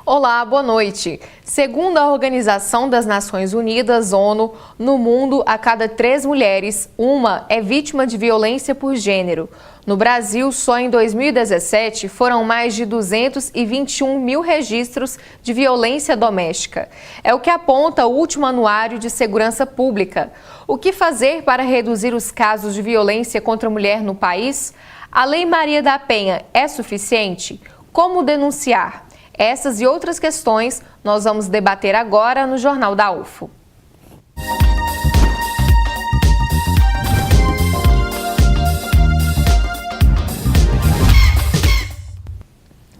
Olá, boa noite. Segundo a Organização das Nações Unidas, ONU, no mundo, a cada 3 mulheres, uma é vítima de violência por gênero. No Brasil, só em 2017, foram mais de 221 mil registros de violência doméstica. É o que aponta o último Anuário de Segurança Pública. O que fazer para reduzir os casos de violência contra a mulher no país? A Lei Maria da Penha é suficiente? Como denunciar? Essas e outras questões nós vamos debater agora no Jornal da UFO.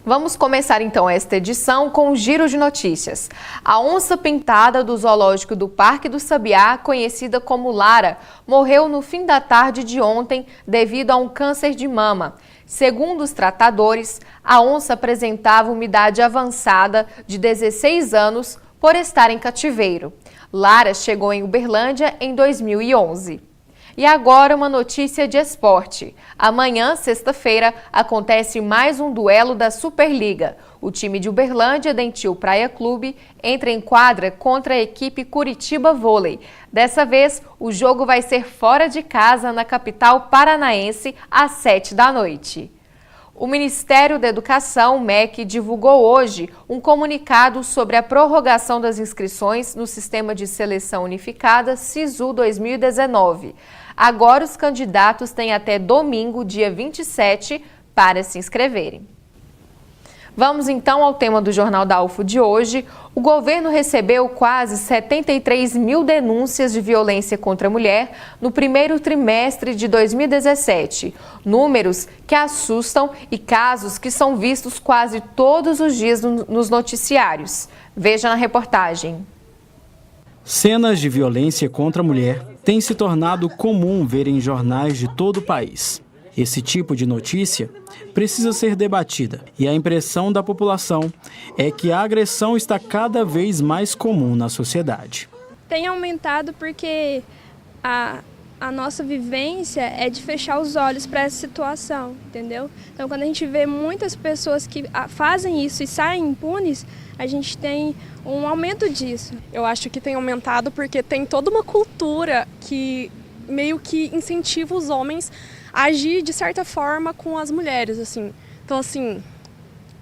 Vamos começar então esta edição com um giro de notícias. A onça pintada do zoológico do Parque do Sabiá, conhecida como Lara, morreu no fim da tarde de ontem devido a um câncer de mama. Segundo os tratadores, a onça apresentava uma idade avançada de 16 anos por estar em cativeiro. Lara chegou em Uberlândia em 2011. E agora uma notícia de esporte. Amanhã, sexta-feira, acontece mais um duelo da Superliga. O time de Uberlândia, Dentil Praia Clube, entra em quadra contra a equipe Curitiba Vôlei. Dessa vez, o jogo vai ser fora de casa, na capital paranaense, às 7 da noite. O Ministério da Educação, MEC, divulgou hoje um comunicado sobre a prorrogação das inscrições no Sistema de Seleção Unificada SISU 2019. Agora os candidatos têm até domingo, dia 27, para se inscreverem. Vamos então ao tema do Jornal da UFO de hoje. O governo recebeu quase 73 mil denúncias de violência contra a mulher no primeiro trimestre de 2017. Números que assustam e casos que são vistos quase todos os dias nos noticiários. Veja na reportagem. Cenas de violência contra a mulher têm se tornado comum ver em jornais de todo o país. Esse tipo de notícia precisa ser debatida e a impressão da população é que a agressão está cada vez mais comum na sociedade. Tem aumentado porque a nossa vivência é de fechar os olhos para essa situação, entendeu? Então, quando a gente vê muitas pessoas que fazem isso e saem impunes, a gente tem um aumento disso. Eu acho que tem aumentado porque tem toda uma cultura que meio que incentiva os homens a agir de certa forma com as mulheres, assim. Então, assim,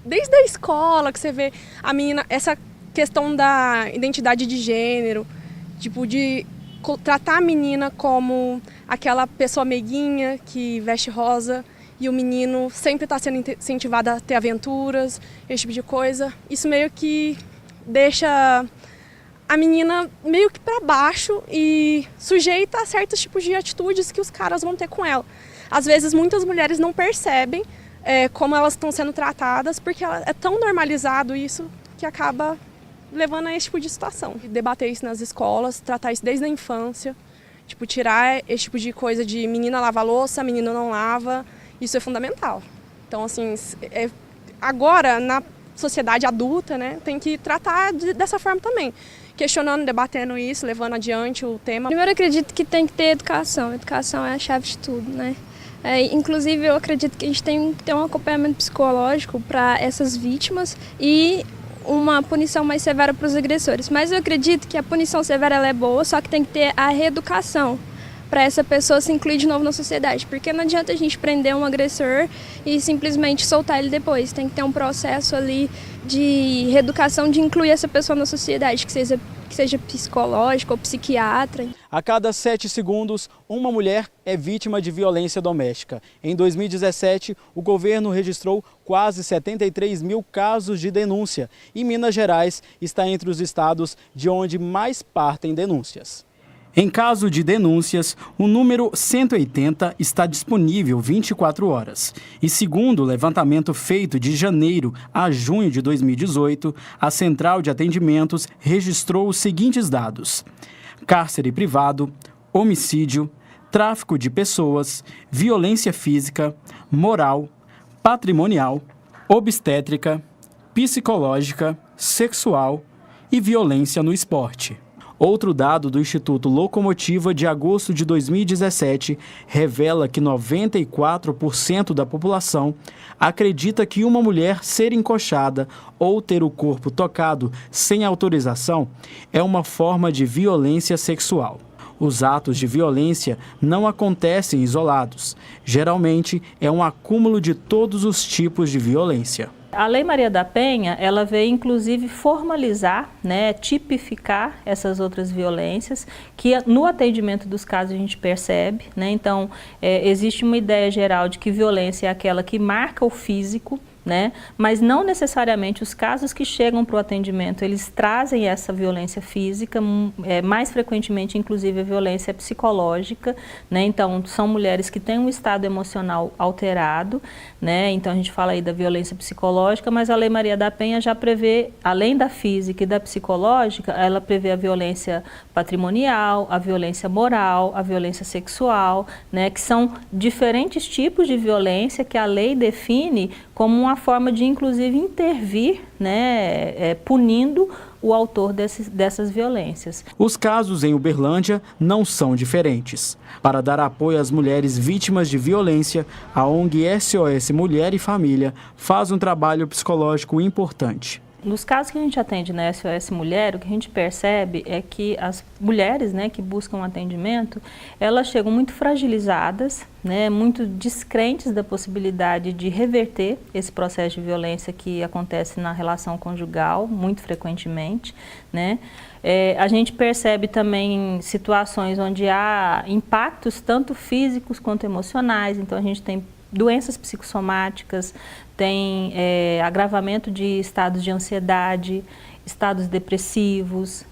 desde a escola que você vê a menina, essa questão da identidade de gênero, tipo, de tratar a menina como aquela pessoa meiguinha que veste rosa e o menino sempre está sendo incentivado a ter aventuras, esse tipo de coisa. Isso meio que deixa a menina meio que para baixo e sujeita a certos tipos de atitudes que os caras vão ter com ela. Às vezes, muitas mulheres não percebem como elas estão sendo tratadas, porque é tão normalizado isso que acaba levando a esse tipo de situação. Debater isso nas escolas, tratar isso desde a infância, tipo, tirar esse tipo de coisa de menina lava a louça, menino não lava, isso é fundamental. Então, assim, agora, na sociedade adulta, né, tem que tratar dessa forma também. Questionando, debatendo isso, levando adiante o tema. Primeiro, eu acredito que tem que ter educação. Educação é a chave de tudo, né? Inclusive, eu acredito que a gente tem que ter um acompanhamento psicológico para essas vítimas e uma punição mais severa para os agressores. Mas eu acredito que a punição severa ela é boa, só que tem que ter a reeducação para essa pessoa se incluir de novo na sociedade. Porque não adianta a gente prender um agressor e simplesmente soltar ele depois. Tem que ter um processo ali de reeducação, de incluir essa pessoa na sociedade, que seja psicológica ou psiquiatra. A cada 7 segundos, uma mulher é vítima de violência doméstica. Em 2017, o governo registrou quase 73 mil casos de denúncia e Minas Gerais está entre os estados de onde mais partem denúncias. Em caso de denúncias, o número 180 está disponível 24 horas. E segundo o levantamento feito de janeiro a junho de 2018, a Central de Atendimentos registrou os seguintes dados: cárcere privado, homicídio, tráfico de pessoas, violência física, moral, patrimonial, obstétrica, psicológica, sexual e violência no esporte. Outro dado do Instituto Locomotiva de agosto de 2017 revela que 94% da população acredita que uma mulher ser encoxada ou ter o corpo tocado sem autorização é uma forma de violência sexual. Os atos de violência não acontecem isolados. Geralmente, é um acúmulo de todos os tipos de violência. A Lei Maria da Penha, ela veio inclusive formalizar, tipificar essas outras violências, que no atendimento dos casos a gente percebe, Então, existe uma ideia geral de que violência é aquela que marca o físico, mas não necessariamente os casos que chegam para o atendimento, eles trazem essa violência física, mais frequentemente, inclusive, a violência psicológica, Então, são mulheres que têm um estado emocional alterado, Então, a gente fala aí da violência psicológica, mas a Lei Maria da Penha já prevê, além da física e da psicológica, ela prevê a violência patrimonial, a violência moral, a violência sexual, que são diferentes tipos de violência que a lei define como uma forma de, inclusive, intervir, punindo o autor dessas violências. Os casos em Uberlândia não são diferentes. Para dar apoio às mulheres vítimas de violência, a ONG SOS Mulher e Família faz um trabalho psicológico importante. Nos casos que a gente atende na SOS Mulher, o que a gente percebe é que as mulheres que buscam atendimento, elas chegam muito fragilizadas, muito descrentes da possibilidade de reverter esse processo de violência que acontece na relação conjugal, muito frequentemente, a gente percebe também situações onde há impactos tanto físicos quanto emocionais, então a gente tem doenças psicossomáticas, tem agravamento de estados de ansiedade, estados depressivos,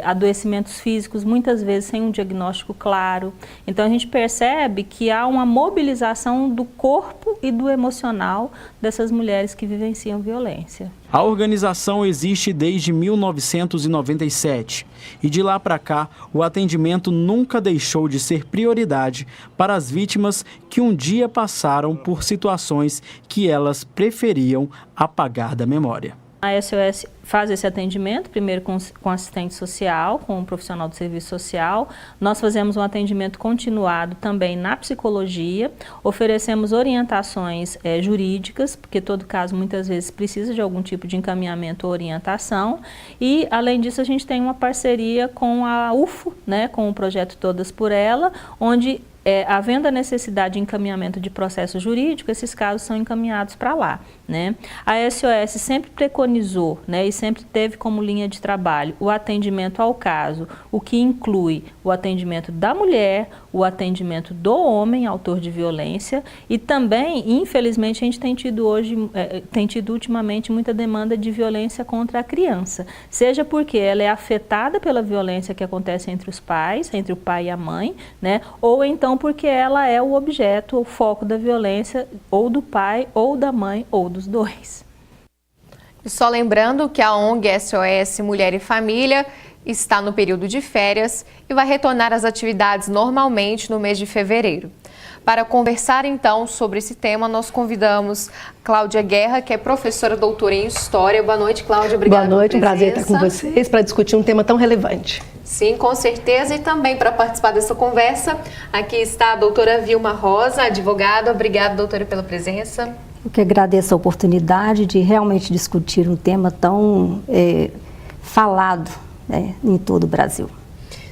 adoecimentos físicos, muitas vezes sem um diagnóstico claro. Então a gente percebe que há uma mobilização do corpo e do emocional dessas mulheres que vivenciam violência. A organização existe desde 1997 e de lá para cá o atendimento nunca deixou de ser prioridade para as vítimas que um dia passaram por situações que elas preferiam apagar da memória. A SOS faz esse atendimento, primeiro com assistente social, com um profissional do serviço social. Nós fazemos um atendimento continuado também na psicologia, oferecemos orientações jurídicas, porque todo caso muitas vezes precisa de algum tipo de encaminhamento ou orientação. E, além disso, a gente tem uma parceria com a UFO, com o projeto Todas por Ela, onde havendo a necessidade de encaminhamento de processo jurídico, esses casos são encaminhados para lá, A SOS sempre preconizou, e sempre teve como linha de trabalho o atendimento ao caso, o que inclui o atendimento da mulher, o atendimento do homem, autor de violência, e também, infelizmente, a gente tem tido ultimamente muita demanda de violência contra a criança, seja porque ela é afetada pela violência que acontece entre os pais, entre o pai e a mãe, ou então porque ela é o objeto, o foco da violência, ou do pai, ou da mãe, ou dos dois. E só lembrando que a ONG SOS Mulher e Família está no período de férias e vai retornar às atividades normalmente no mês de fevereiro. Para conversar então sobre esse tema, nós convidamos Cláudia Guerra, que é professora doutora em História. Boa noite, Cláudia. Obrigada pela presença. Boa noite, um prazer estar com vocês para discutir um tema tão relevante. Sim, com certeza. E também para participar dessa conversa, aqui está a doutora Vilma Rosa, advogada. Obrigada, doutora, pela presença. Eu que agradeço a oportunidade de realmente discutir um tema tão falado em todo o Brasil.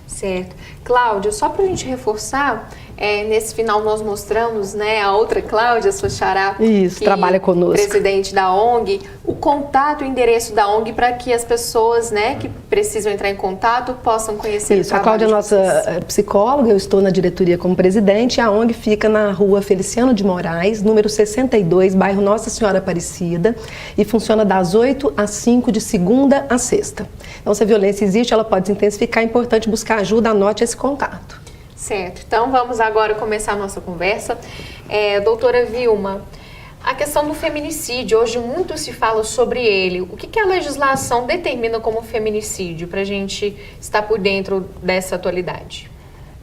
Certo. Cláudia, só para a gente reforçar, nesse final nós mostramos, a outra Cláudia, sua xará, que trabalha conosco, presidente da ONG, o contato, o endereço da ONG para que as pessoas, que precisam entrar em contato possam conhecer Isso, o trabalho. A Cláudia é nossa psicóloga, eu estou na diretoria como presidente, a ONG fica na rua Feliciano de Moraes, número 62, bairro Nossa Senhora Aparecida, e funciona das 8 às 5, de segunda a sexta. Então, se a violência existe, ela pode se intensificar, é importante buscar ajuda, anote esse contato. Certo, então vamos agora começar a nossa conversa. Doutora Vilma, a questão do feminicídio, hoje muito se fala sobre ele. O que a legislação determina como feminicídio, para a gente estar por dentro dessa atualidade?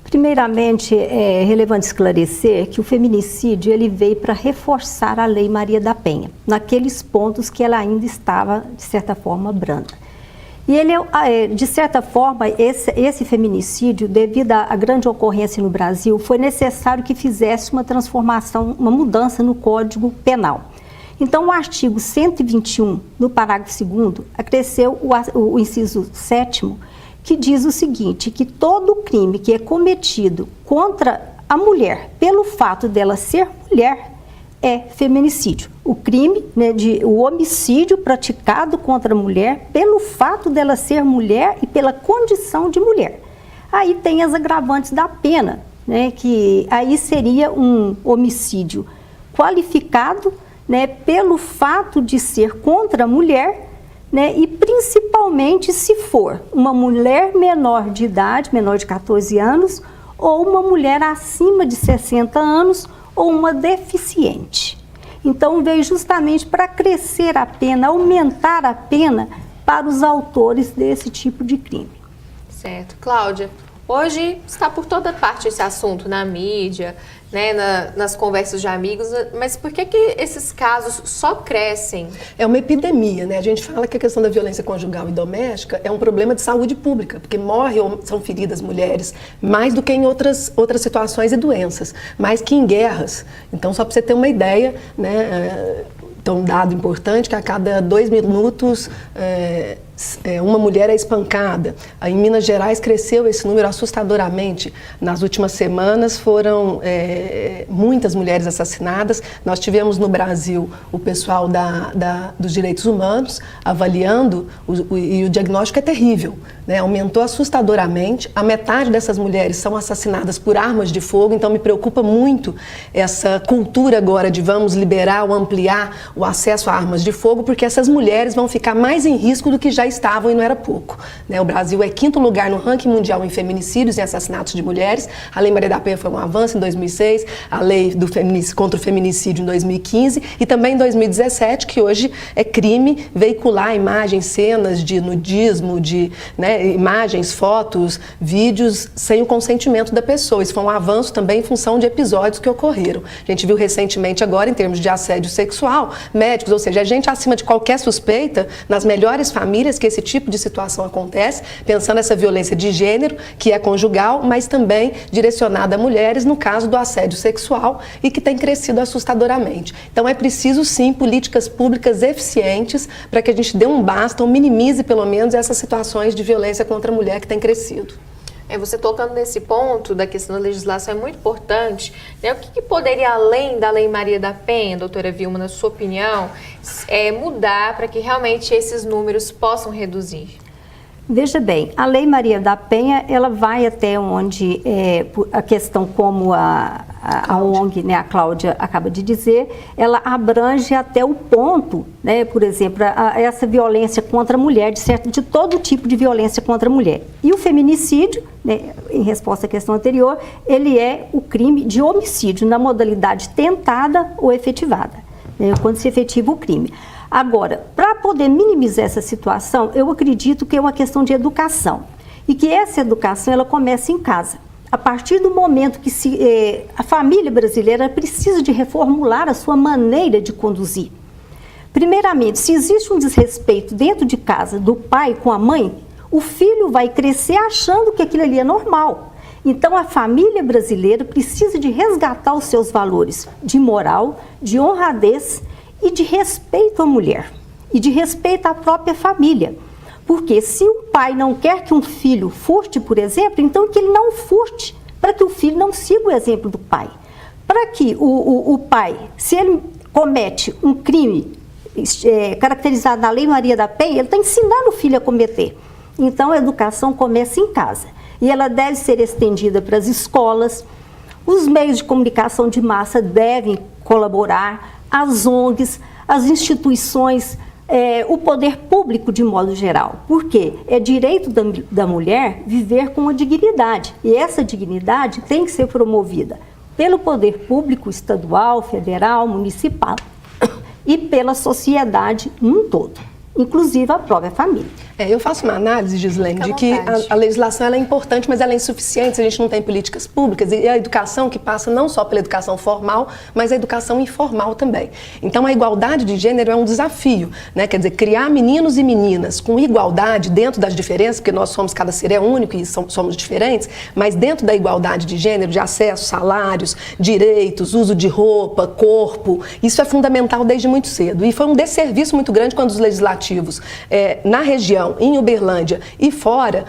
Primeiramente, é relevante esclarecer que o feminicídio ele veio para reforçar a Lei Maria da Penha, naqueles pontos que ela ainda estava, de certa forma, branda. E ele, de certa forma, esse feminicídio, devido à grande ocorrência no Brasil, foi necessário que fizesse uma transformação, uma mudança no Código Penal. Então, o artigo 121, no parágrafo 2º, acresceu o inciso 7º, que diz o seguinte, que todo crime que é cometido contra a mulher, pelo fato dela ser mulher, é feminicídio. O crime, né, o homicídio praticado contra a mulher pelo fato dela ser mulher e pela condição de mulher. Aí tem as agravantes da pena, né, que aí seria um homicídio qualificado, né, pelo fato de ser contra a mulher, né, e principalmente se for uma mulher menor de idade, menor de 14 anos, ou uma mulher acima de 60 anos, ou uma deficiente. Então, veio justamente para crescer a pena, aumentar a pena para os autores desse tipo de crime. Certo. Cláudia, hoje está por toda parte esse assunto na mídia, né, nas conversas de amigos, mas por que esses casos só crescem? É uma epidemia, né? A gente fala que a questão da violência conjugal e doméstica é um problema de saúde pública, porque morrem ou são feridas mulheres mais do que em outras situações e doenças, mais que em guerras. Então, só para você ter uma ideia, né? Então, um dado importante que a cada 2 minutos uma mulher é espancada. Em Minas Gerais cresceu esse número assustadoramente. Nas últimas semanas foram muitas mulheres assassinadas. Nós tivemos no Brasil o pessoal dos direitos humanos avaliando e o diagnóstico é terrível, né? Aumentou assustadoramente. A metade dessas mulheres são assassinadas por armas de fogo, então me preocupa muito essa cultura agora de vamos liberar ou ampliar o acesso a armas de fogo, porque essas mulheres vão ficar mais em risco do que já estavam e não era pouco, né? O Brasil é 5º lugar no ranking mundial em feminicídios e assassinatos de mulheres. A Lei Maria da Penha foi um avanço em 2006, a Lei contra o Feminicídio em 2015 e também em 2017, que hoje é crime veicular imagens, cenas de nudismo, né, imagens, fotos, vídeos sem o consentimento da pessoa. Isso foi um avanço também em função de episódios que ocorreram. A gente viu recentemente agora, em termos de assédio sexual, médicos, ou seja, a gente acima de qualquer suspeita, nas melhores famílias que esse tipo de situação acontece, pensando nessa violência de gênero, que é conjugal, mas também direcionada a mulheres, no caso do assédio sexual, e que tem crescido assustadoramente. Então é preciso sim políticas públicas eficientes para que a gente dê um basta ou minimize pelo menos essas situações de violência contra a mulher que tem crescido. Você tocando nesse ponto da questão da legislação é muito importante, né? O que poderia, além da Lei Maria da Penha, doutora Vilma, na sua opinião, mudar para que realmente esses números possam reduzir? Veja bem, a Lei Maria da Penha, ela vai até onde a questão, como a ONG, né, a Cláudia acaba de dizer, ela abrange até o ponto, né, por exemplo, essa violência contra a mulher, de todo tipo de violência contra a mulher. E o feminicídio, né, em resposta à questão anterior, ele é o crime de homicídio na modalidade tentada ou efetivada, né, quando se efetiva o crime. Agora, para poder minimizar essa situação, eu acredito que é uma questão de educação. E que essa educação, ela começa em casa. A partir do momento que a família brasileira precisa de reformular a sua maneira de conduzir. Primeiramente, se existe um desrespeito dentro de casa do pai com a mãe, o filho vai crescer achando que aquilo ali é normal. Então, a família brasileira precisa de resgatar os seus valores de moral, de honradez e de respeito à mulher e de respeito à própria família. Porque se o pai não quer que um filho furte, por exemplo, então que ele não furte, para que o filho não siga o exemplo do pai. Para que o pai, se ele comete um crime caracterizado na Lei Maria da Penha, ele está ensinando o filho a cometer. Então, a educação começa em casa. E ela deve ser estendida para as escolas, os meios de comunicação de massa devem colaborar, as ONGs, as instituições, o poder público de modo geral. Porque é direito da mulher viver com a dignidade. E essa dignidade tem que ser promovida pelo poder público estadual, federal, municipal e pela sociedade num todo, inclusive a própria família. Eu faço uma análise, Gislene, de que a legislação ela é importante, mas ela é insuficiente se a gente não tem políticas públicas e a educação que passa não só pela educação formal, mas a educação informal também. Então, a igualdade de gênero é um desafio, né? Quer dizer, criar meninos e meninas com igualdade dentro das diferenças, porque nós somos, cada ser é único e somos diferentes, mas dentro da igualdade de gênero, de acesso, salários, direitos, uso de roupa, corpo, isso é fundamental desde muito cedo. E foi um desserviço muito grande quando os legislativos, na região, em Uberlândia e fora,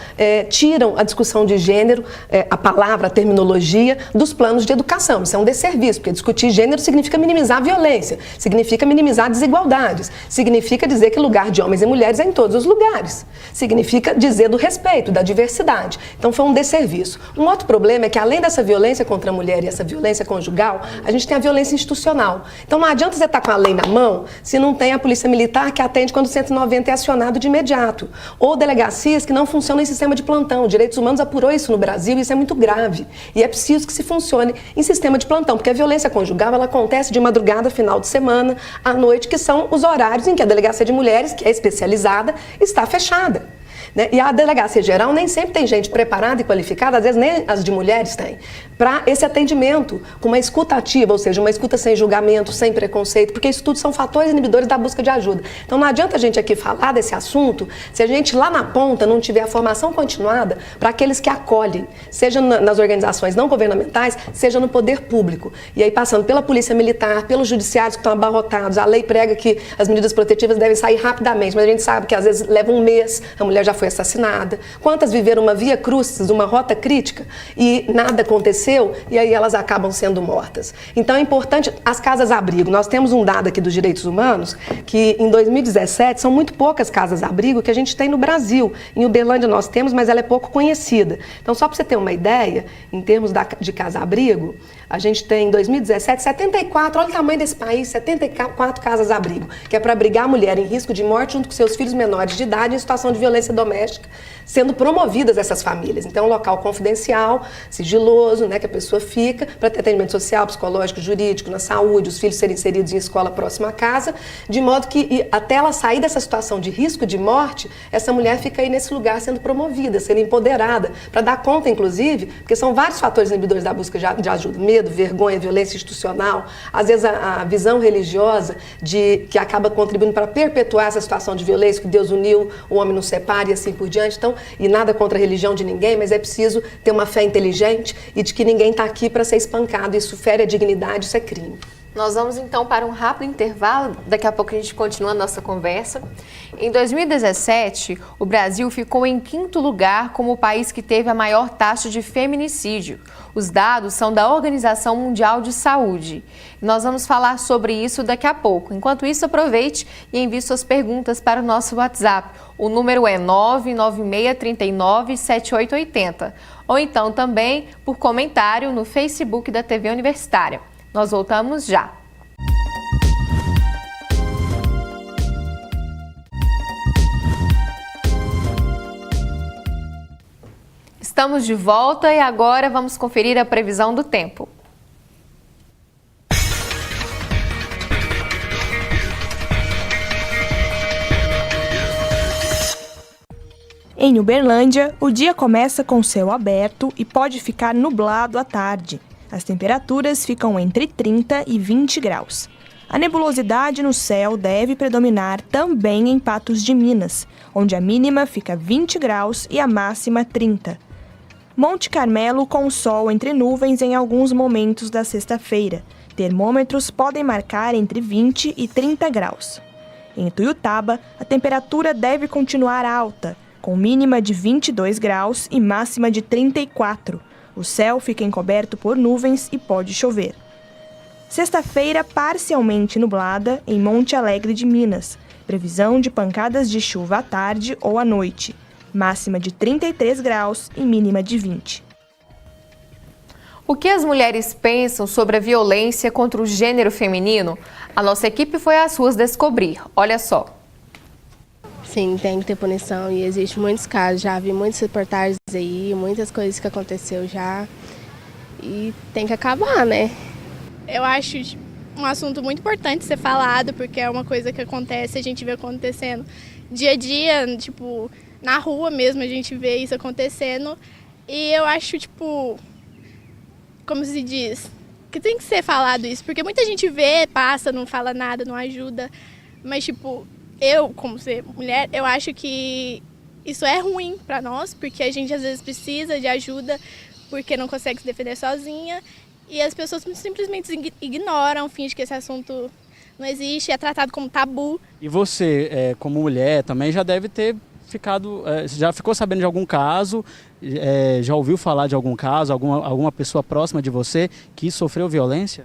tiram a discussão de gênero, a palavra, a terminologia, dos planos de educação. Isso é um desserviço, porque discutir gênero significa minimizar a violência, significa minimizar desigualdades, significa dizer que lugar de homens e mulheres é em todos os lugares, significa dizer do respeito, da diversidade. Então foi um desserviço. Um outro problema é que, além dessa violência contra a mulher e essa violência conjugal, a gente tem a violência institucional. Então não adianta você estar com a lei na mão se não tem a polícia militar que atende quando o 190 é acionado de imediato. Ou delegacias que não funcionam em sistema de plantão. Direitos Humanos apurou isso no Brasil e isso é muito grave. E é preciso que se funcione em sistema de plantão, porque a violência conjugal ela acontece de madrugada, final de semana, à noite, que são os horários em que a Delegacia de Mulheres, que é especializada, está fechada. E a Delegacia Geral nem sempre tem gente preparada e qualificada, às vezes nem as de mulheres têm, para esse atendimento, com uma escuta ativa, ou seja, uma escuta sem julgamento, sem preconceito, porque isso tudo são fatores inibidores da busca de ajuda. Então não adianta a gente aqui falar desse assunto se a gente lá na ponta não tiver a formação continuada para aqueles que acolhem, seja nas organizações não governamentais, seja no poder público. E aí passando pela polícia militar, pelos judiciários que estão abarrotados, a lei prega que as medidas protetivas devem sair rapidamente, mas a gente sabe que às vezes leva um mês, a mulher já foi assassinada. Quantas viveram uma via crucis, uma rota crítica e nada aconteceu e aí elas acabam sendo mortas. Então é importante as casas-abrigo. Nós temos um dado aqui dos direitos humanos que em 2017 são muito poucas casas-abrigo que a gente tem no Brasil. Em Uberlândia nós temos, mas ela é pouco conhecida. Então só para você ter uma ideia, em termos de casa-abrigo, a gente tem em 2017 74, olha o tamanho desse país, 74 casas-abrigo, que é para abrigar a mulher em risco de morte junto com seus filhos menores de idade em situação de violência doméstica, sendo promovidas essas famílias. Então, um local confidencial, sigiloso, né, que a pessoa fica para ter atendimento social, psicológico, jurídico, na saúde, os filhos serem inseridos em escola próxima à casa, de modo que até ela sair dessa situação de risco de morte, essa mulher fica aí nesse lugar sendo promovida, sendo empoderada, para dar conta, inclusive, porque são vários fatores inibidores da busca de ajuda, medo, vergonha, violência institucional, às vezes a visão religiosa que acaba contribuindo para perpetuar essa situação de violência, que Deus uniu, o homem não separa e assim por diante. Então, e nada contra a religião de ninguém, mas é preciso ter uma fé inteligente e de que ninguém está aqui para ser espancado. Isso fere a dignidade, isso é crime. Nós vamos então para um rápido intervalo, daqui a pouco a gente continua a nossa conversa. Em 2017, o Brasil ficou em 5º lugar como o país que teve a maior taxa de feminicídio. Os dados são da Organização Mundial de Saúde. Nós vamos falar sobre isso daqui a pouco. Enquanto isso, aproveite e envie suas perguntas para o nosso WhatsApp. O número é 996397880. Ou então também por comentário no Facebook da TV Universitária. Nós voltamos já. Estamos de volta e agora vamos conferir a previsão do tempo. Em Uberlândia, o dia começa com céu aberto e pode ficar nublado à tarde. As temperaturas ficam entre 30 e 20 graus. A nebulosidade no céu deve predominar também em Patos de Minas, onde a mínima fica 20 graus e a máxima 30. Monte Carmelo com sol entre nuvens em alguns momentos da sexta-feira. Termômetros podem marcar entre 20 e 30 graus. Em Tuiutaba, a temperatura deve continuar alta, com mínima de 22 graus e máxima de 34. O céu fica encoberto por nuvens e pode chover. Sexta-feira parcialmente nublada em Monte Alegre de Minas. Previsão de pancadas de chuva à tarde ou à noite. Máxima de 33 graus e mínima de 20. O que as mulheres pensam sobre a violência contra o gênero feminino? A nossa equipe foi às ruas descobrir. Olha só. Sim, tem que ter punição e existe muitos casos, já vi muitas reportagens aí, muitas coisas que aconteceu já e tem que acabar, né? Eu acho um assunto muito importante ser falado, porque é uma coisa que acontece, a gente vê acontecendo dia a dia, tipo, na rua mesmo a gente vê isso acontecendo. E eu acho, tipo, como se diz, que tem que ser falado isso, porque muita gente vê, passa, não fala nada, não ajuda. Mas, tipo, eu, como ser mulher, eu acho que isso é ruim pra nós, porque a gente às vezes precisa de ajuda, porque não consegue se defender sozinha. E as pessoas simplesmente ignoram, fingem que esse assunto não existe, é tratado como tabu. E você, como mulher, também já deve ter ficado, já ficou sabendo de algum caso, já ouviu falar de algum caso, alguma pessoa próxima de você que sofreu violência?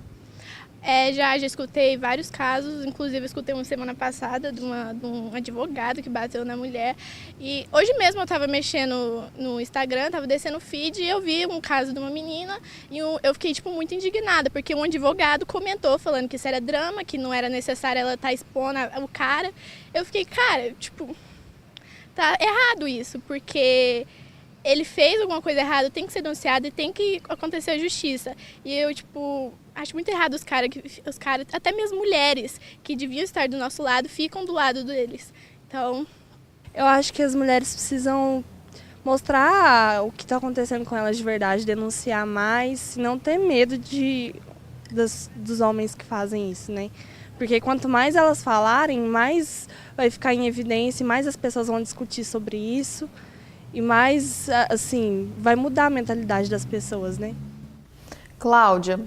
Já escutei vários casos, inclusive escutei uma semana passada de um advogado que bateu na mulher. E hoje mesmo eu estava mexendo no Instagram, estava descendo o feed e eu vi um caso de uma menina e eu fiquei tipo, muito indignada, porque um advogado comentou falando que isso era drama, que não era necessário ela estar expondo o cara. Eu fiquei, cara, tipo, tá errado isso, porque ele fez alguma coisa errada, tem que ser denunciado e tem que acontecer a justiça. E eu, tipo, acho muito errado os caras, até mesmo mulheres, que deviam estar do nosso lado, ficam do lado deles. Então, eu acho que as mulheres precisam mostrar o que está acontecendo com elas de verdade, denunciar mais, não ter medo dos homens que fazem isso, né? Porque quanto mais elas falarem, mais vai ficar em evidência, mais as pessoas vão discutir sobre isso. E mais, assim, vai mudar a mentalidade das pessoas, né? Cláudia,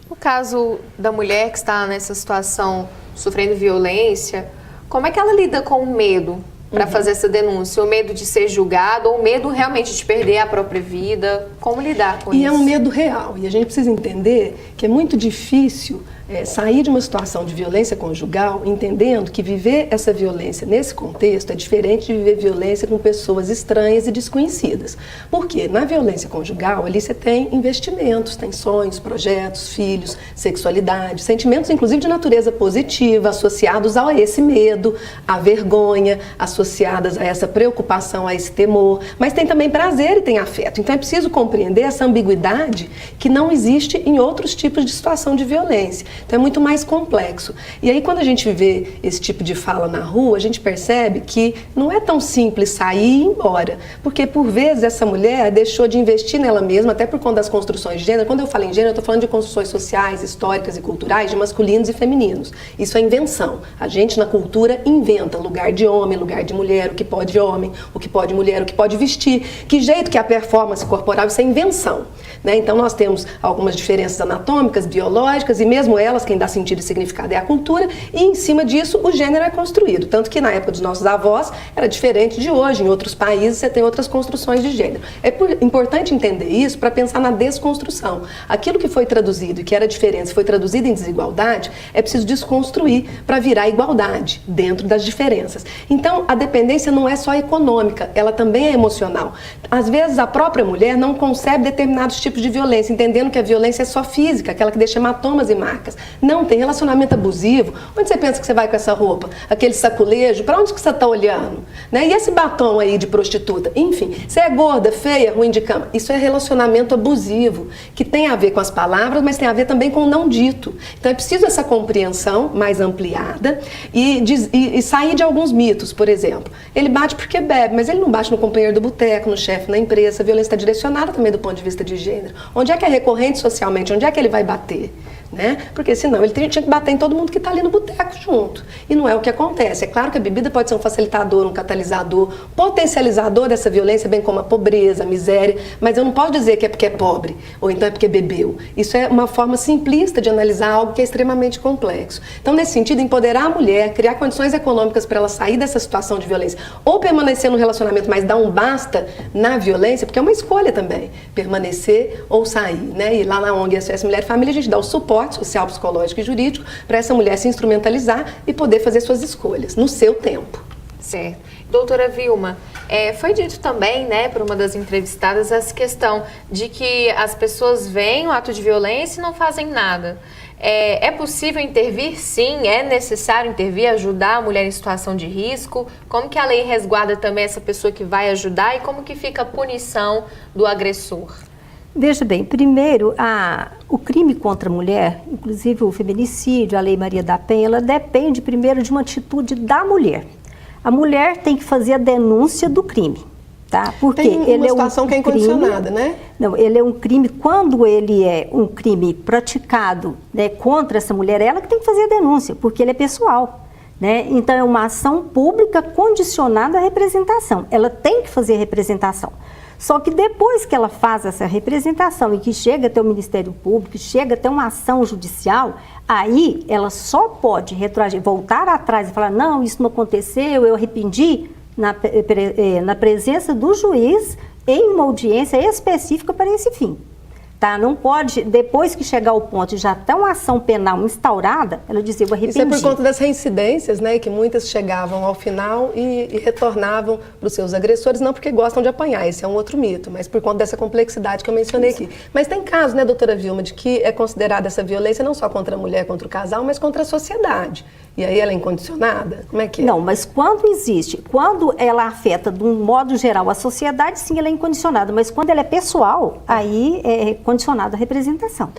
no caso da mulher que está nessa situação, sofrendo violência, como é que ela lida com o medo para fazer essa denúncia? O medo de ser julgado ou o medo realmente de perder a própria vida? Como lidar com isso? E é um medo real. E a gente precisa entender que é muito difícil sair de uma situação de violência conjugal, entendendo que viver essa violência nesse contexto é diferente de viver violência com pessoas estranhas e desconhecidas. Porque na violência conjugal, ali você tem investimentos, tem sonhos, projetos, filhos, sexualidade, sentimentos inclusive de natureza positiva, associados a esse medo, à vergonha, associadas a essa preocupação, a esse temor, mas tem também prazer e tem afeto. Então é preciso compreender essa ambiguidade que não existe em outros tipos de situação de violência. Então é muito mais complexo. E aí quando a gente vê esse tipo de fala na rua, a gente percebe que não é tão simples sair e ir embora. Porque por vezes essa mulher deixou de investir nela mesma, até por conta das construções de gênero. Quando eu falo em gênero, eu estou falando de construções sociais, históricas e culturais, de masculinos e femininos. Isso é invenção. A gente na cultura inventa lugar de homem, lugar de mulher, o que pode homem, o que pode mulher, o que pode vestir. Que jeito que é a performance corporal, isso é invenção. Né? Então nós temos algumas diferenças anatômicas, biológicas, e mesmo elas, quem dá sentido e significado é a cultura, e em cima disso o gênero é construído. Tanto que na época dos nossos avós era diferente de hoje, em outros países você tem outras construções de gênero. É importante entender isso para pensar na desconstrução. Aquilo que foi traduzido e que era diferença foi traduzido em desigualdade, é preciso desconstruir para virar igualdade dentro das diferenças. Então a dependência não é só econômica, ela também é emocional. Às vezes a própria mulher não concebe determinados tipos de violência, entendendo que a violência é só física, aquela que deixa hematomas e marcas. Não, tem relacionamento abusivo. Onde você pensa que você vai com essa roupa? Aquele saculejo? Para onde que você está olhando? Né? E esse batom aí de prostituta? Enfim, você é gorda, feia, ruim de cama? Isso é relacionamento abusivo, que tem a ver com as palavras, mas tem a ver também com o não dito. Então é preciso essa compreensão mais ampliada e sair de alguns mitos, por exemplo. Ele bate porque bebe, mas ele não bate no companheiro do boteco, no chefe, na empresa. A violência está direcionada também do ponto de vista de gênero. Onde é que é recorrente socialmente? Onde é que ele vai bater? Né? Porque senão ele tinha que bater em todo mundo que está ali no boteco junto. E não é o que acontece. É claro que a bebida pode ser um facilitador, um catalisador, potencializador dessa violência, bem como a pobreza, a miséria, mas eu não posso dizer que é porque é pobre, ou então é porque bebeu. Isso é uma forma simplista de analisar algo que é extremamente complexo. Então, nesse sentido, empoderar a mulher, criar condições econômicas para ela sair dessa situação de violência, ou permanecer no relacionamento, mas dar um basta na violência, porque é uma escolha também, permanecer ou sair. Né? E lá na ONG SOS Mulher e Família, a gente dá o suporte social, psicológico e jurídico para essa mulher se instrumentalizar e poder fazer suas escolhas no seu tempo. Certo. Doutora Vilma, foi dito também, né, por uma das entrevistadas, essa questão de que as pessoas veem o ato de violência e não fazem nada. É possível intervir? Sim, é necessário intervir, ajudar a mulher em situação de risco? Como que a lei resguarda também essa pessoa que vai ajudar e como que fica a punição do agressor? Veja bem, primeiro, o crime contra a mulher, inclusive o feminicídio, a Lei Maria da Penha, ela depende primeiro de uma atitude da mulher. A mulher tem que fazer a denúncia do crime. Tá? Porque tem uma ele situação que é incondicionada, né? Não, ele é um crime, quando ele é um crime praticado, né, contra essa mulher, ela que tem que fazer a denúncia, porque ele é pessoal. Né? Então é uma ação pública condicionada à representação. Ela tem que fazer a representação. Só que depois que ela faz essa representação e que chega até o Ministério Público, que chega até uma ação judicial, aí ela só pode retroagir, voltar atrás e falar, não, isso não aconteceu, eu arrependi, na presença do juiz em uma audiência específica para esse fim. Tá? Não pode, depois que chegar ao ponto de já ter uma ação penal instaurada, ela dizer, eu arrependi. Isso é por conta das reincidências, né? Que muitas chegavam ao final e retornavam para os seus agressores, não porque gostam de apanhar, esse é um outro mito, mas por conta dessa complexidade que eu mencionei aqui. Mas tem casos, né, doutora Vilma, de que é considerada essa violência não só contra a mulher, contra o casal, mas contra a sociedade. E aí ela é incondicionada? Como é que é? Não, mas quando existe, quando ela afeta de um modo geral a sociedade, sim, ela é incondicionada, mas quando ela é pessoal, aí é condicionada a representação.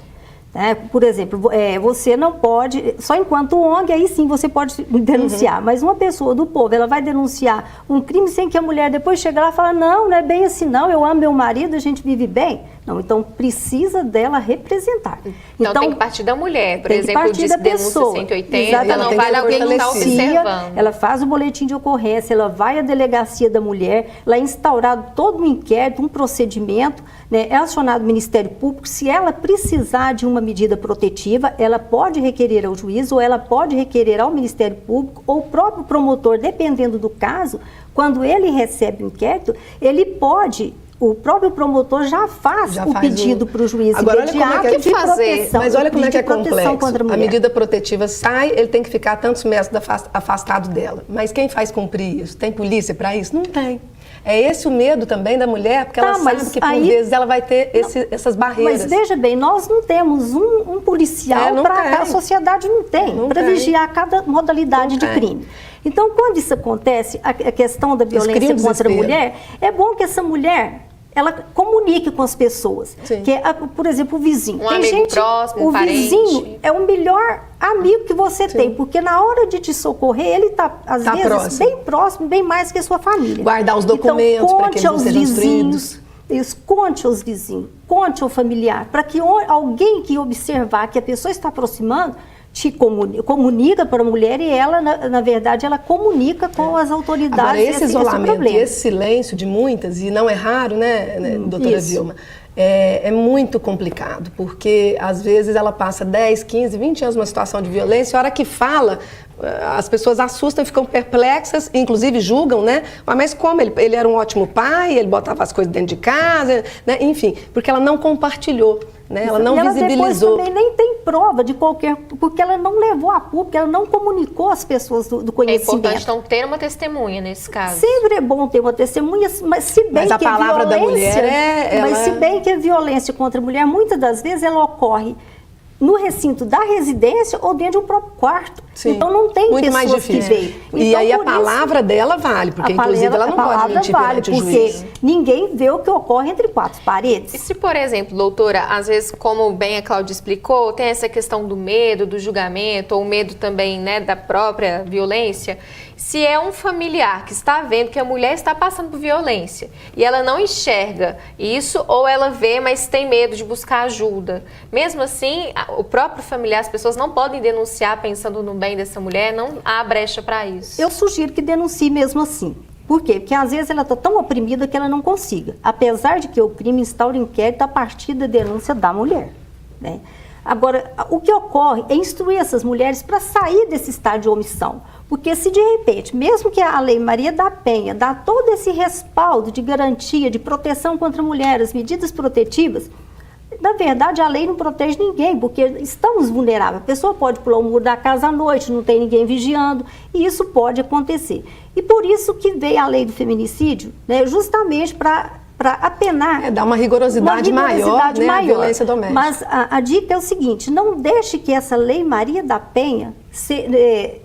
Por exemplo, você não pode, só enquanto ONG, aí sim você pode denunciar, mas uma pessoa do povo, ela vai denunciar um crime sem que a mulher depois chegue lá e fale, não, não é bem assim não, eu amo meu marido, a gente vive bem. Não, então precisa dela representar. Então tem que partir da mulher, por exemplo, de denúncia 180, exatamente. não vale alguém que está observando. Ela faz o boletim de ocorrência, ela vai à delegacia da mulher, ela é instaurado todo um inquérito, um procedimento, né, é acionado o Ministério Público, se ela precisar de uma medida protetiva, ela pode requerer ao juiz ou ela pode requerer ao Ministério Público ou o próprio promotor, dependendo do caso, quando ele recebe o inquérito, ele pode... O próprio promotor já faz o pedido para o juiz imediato de proteção. Mas olha como é que é complexo. A medida protetiva sai, ele tem que ficar tantos metros afastado dela. Mas quem faz cumprir isso? Tem polícia para isso? Não tem. É esse o medo também da mulher, porque ela sabe que por vezes ela vai ter essas barreiras. Mas veja bem, nós não temos um policial para a sociedade não tem, para vigiar cada modalidade de crime. Então, quando isso acontece, a questão da violência contra a mulher, é bom que essa mulher ela comunique com as pessoas. Que, por exemplo, o vizinho. Um amigo próximo, o vizinho é o melhor amigo que você tem, porque na hora de te socorrer, ele está, às vezes, bem próximo, bem mais que a sua família. Guardar os documentos para que eles não sejam destruídos. Conte aos vizinhos, conte ao familiar, para que alguém que observar que a pessoa está aproximando, te comunica para a mulher e ela, na verdade, ela comunica com as autoridades. Agora, esse isolamento e esse silêncio de muitas, e não é raro, né, doutora Vilma, é muito complicado, porque às vezes ela passa 10, 15, 20 anos numa situação de violência, a hora que fala, as pessoas assustam e ficam perplexas, inclusive julgam, né? Mas como? Ele era um ótimo pai, ele botava as coisas dentro de casa, né? Enfim, porque ela não compartilhou. Né? Ela não visibilizou. Ela depois também nem tem prova de qualquer... Porque ela não levou a público, ela não comunicou às pessoas do conhecimento. É importante, então, ter uma testemunha nesse caso. Sempre é bom ter uma testemunha, mas se bem que a palavra da mulher mas se bem que a violência contra a mulher, muitas das vezes, ela ocorre no recinto da residência ou dentro de um próprio quarto. Sim. Então não tem muito pessoas mais difícil. Que veem. E então, aí a palavra dela vale, porque inclusive ela não pode mentir perante o juiz. Porque ninguém vê o que ocorre entre quatro paredes. E se, por exemplo, doutora, às vezes, como bem a Cláudia explicou, tem essa questão do medo, do julgamento, ou o medo também, né, da própria violência, se é um familiar que está vendo que a mulher está passando por violência e ela não enxerga isso, ou ela vê, mas tem medo de buscar ajuda, mesmo assim, o próprio familiar, as pessoas não podem denunciar pensando no bem dessa mulher, não há brecha para isso. Eu sugiro que denuncie mesmo assim. Por quê? Porque às vezes ela está tão oprimida que ela não consiga. Apesar de que o crime instaura inquérito a partir da denúncia da mulher. Né? Agora, o que ocorre é instruir essas mulheres para sair desse estado de omissão. Porque se de repente, mesmo que a Lei Maria da Penha dá todo esse respaldo de garantia, de proteção contra a mulher, as medidas protetivas, na verdade, a lei não protege ninguém, porque estamos vulneráveis. A pessoa pode pular o muro da casa à noite, não tem ninguém vigiando, e isso pode acontecer. E por isso que veio a lei do feminicídio, né, justamente para apenar... dar uma rigorosidade maior, né, à violência doméstica. Mas a dica é o seguinte, não deixe que essa Lei Maria da Penha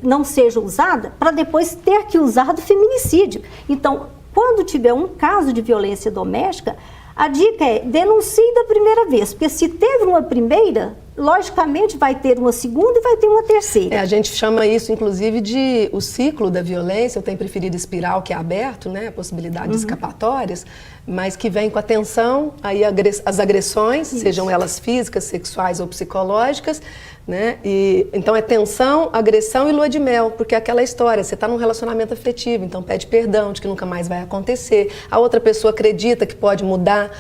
não seja usada para depois ter que usar do feminicídio. Então, quando tiver um caso de violência doméstica, a dica é denuncie da primeira vez, porque se teve uma primeira, logicamente vai ter uma segunda e vai ter uma terceira. A gente chama isso, inclusive, de o ciclo da violência. Eu tenho preferido espiral, que é aberto, né? A possibilidade de escapatórias, mas que vem com a tensão, aí as agressões, sejam elas físicas, sexuais ou psicológicas, né? E, então é tensão, agressão e lua de mel, porque é aquela história, você está num relacionamento afetivo, então pede perdão de que nunca mais vai acontecer, a outra pessoa acredita que pode mudar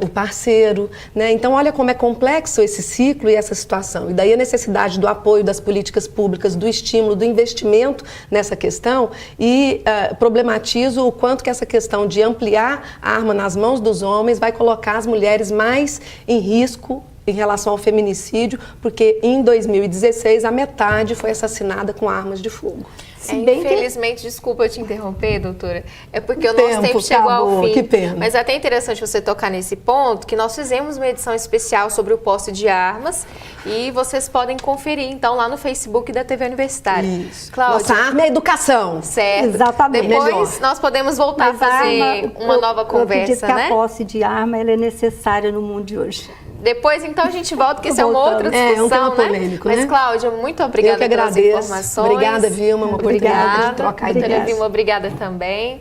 o parceiro, né? Então olha como é complexo esse ciclo e essa situação, e daí a necessidade do apoio das políticas públicas, do estímulo, do investimento nessa questão, e problematizo o quanto que essa questão de ampliar a arma nas mãos dos homens vai colocar as mulheres mais em risco em relação ao feminicídio, porque em 2016 a metade foi assassinada com armas de fogo. Infelizmente, desculpa eu te interromper, doutora, é porque o nosso tempo chegou ao fim. Que pena. Mas é até interessante você tocar nesse ponto, que nós fizemos uma edição especial sobre o posse de armas e vocês podem conferir, então, lá no Facebook da TV Universitária. Isso. Cláudia, nossa arma é educação. Certo. Exatamente. Depois nós podemos voltar a fazer uma nova conversa, eu acredito que né? a posse de arma ela é necessária no mundo de hoje. Depois, então, a gente volta, porque isso é uma outra discussão, é um tema polêmico, né? né? Mas, Cláudia, muito obrigada eu que agradeço. pelas informações. Obrigada, Vilma, uma oportunidade de trocar ideias. Doutora Vilma, obrigada também.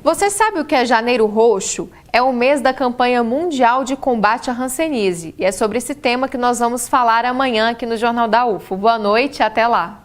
Você sabe o que é Janeiro Roxo? É o mês da campanha mundial de combate à hanseníase. E é sobre esse tema que nós vamos falar amanhã aqui no Jornal da UFO. Boa noite e até lá.